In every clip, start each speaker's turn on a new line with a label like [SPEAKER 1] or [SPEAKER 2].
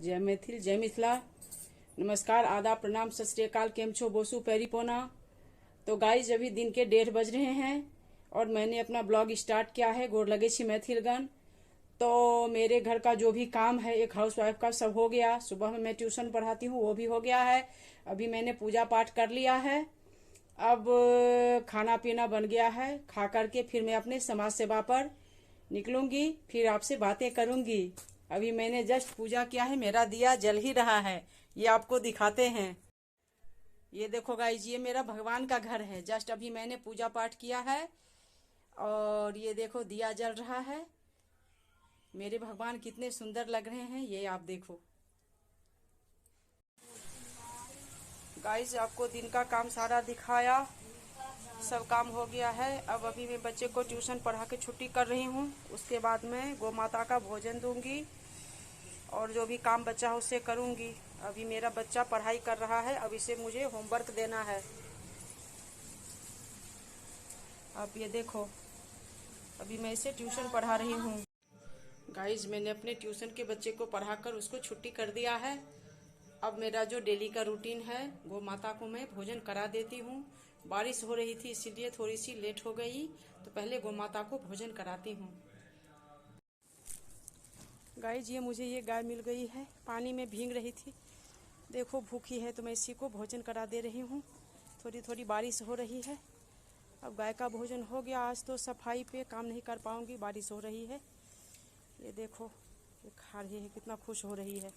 [SPEAKER 1] जय मैथिल जय मिथिला। नमस्कार, आदाब, प्रणाम, सत श्री अकाल। केम छो बोसु पेरीपोना। तो गाइज अभी दिन के 1:30 बज रहे हैं और मैंने अपना ब्लॉग स्टार्ट किया है। गोर लगे छी मैथिलगण। तो मेरे घर का जो भी काम है एक हाउसवाइफ का सब हो गया। सुबह में मैं ट्यूशन पढ़ाती हूँ, वो भी हो गया है। अभी मैंने पूजा पाठ कर लिया है। अब खाना पीना बन गया है। खा करके फिर मैं अपने समाज सेवा पर निकलूंगी, फिर आपसे बातें करूंगी। अभी मैंने जस्ट पूजा किया है, मेरा दिया जल ही रहा है, ये आपको दिखाते हैं। ये देखो गाइज, ये मेरा भगवान का घर है। जस्ट अभी मैंने पूजा पाठ किया है और ये देखो दिया जल रहा है। मेरे भगवान कितने सुंदर लग रहे हैं, ये आप देखो। गाइज आपको दिन का काम सारा दिखाया, सब काम हो गया है। अब अभी मैं बच्चे को ट्यूशन पढ़ा के छुट्टी कर रही हूँ। उसके बाद मैं गौ माता का भोजन दूंगी और जो भी काम बच्चा है उससे करूंगी। अभी मेरा बच्चा पढ़ाई कर रहा है, अब इसे मुझे होमवर्क देना है। अब ये देखो, अभी मैं इसे ट्यूशन पढ़ा रही हूँ। गाइज मैंने अपने ट्यूशन के बच्चे को पढ़ाकर उसको छुट्टी कर दिया है। अब मेरा जो डेली का रूटीन है, गौ माता को मैं भोजन करा देती हूँ। बारिश हो रही थी इसीलिए थोड़ी सी लेट हो गई, तो पहले गौ माता को भोजन कराती हूँ। गाइज ये गाय मिल गई है, पानी में भीग रही थी। देखो भूखी है, तो मैं इसी को भोजन करा दे रही हूँ। थोड़ी थोड़ी बारिश हो रही है। अब गाय का भोजन हो गया। आज तो सफाई पे काम नहीं कर पाऊंगी, बारिश हो रही है। ये देखो, ये खा रही है, कितना खुश हो रही है।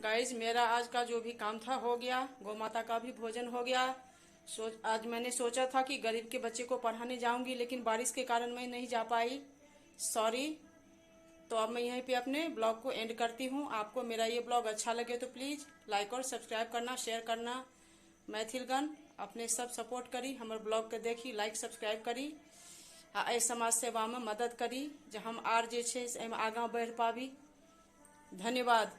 [SPEAKER 1] गाइज मेरा आज का जो भी काम था हो गया। गौ माता का भी भोजन हो गया। आज मैंने सोचा था कि गरीब के बच्चे को पढ़ाने जाऊंगी, लेकिन बारिश के कारण मैं नहीं जा पाई, सॉरी। तो अब मैं यहीं पे अपने ब्लॉग को एंड करती हूँ। आपको मेरा ये ब्लॉग अच्छा लगे तो प्लीज़ लाइक और सब्सक्राइब करना, शेयर करना। मैथिलगण अपने सब सपोर्ट करी, हमारे ब्लॉग के देखी, लाइक सब्सक्राइब करी आ समाज सेवा में मदद करी, जो हम आर जे छे से आगाँ बढ़ पाबी। धन्यवाद।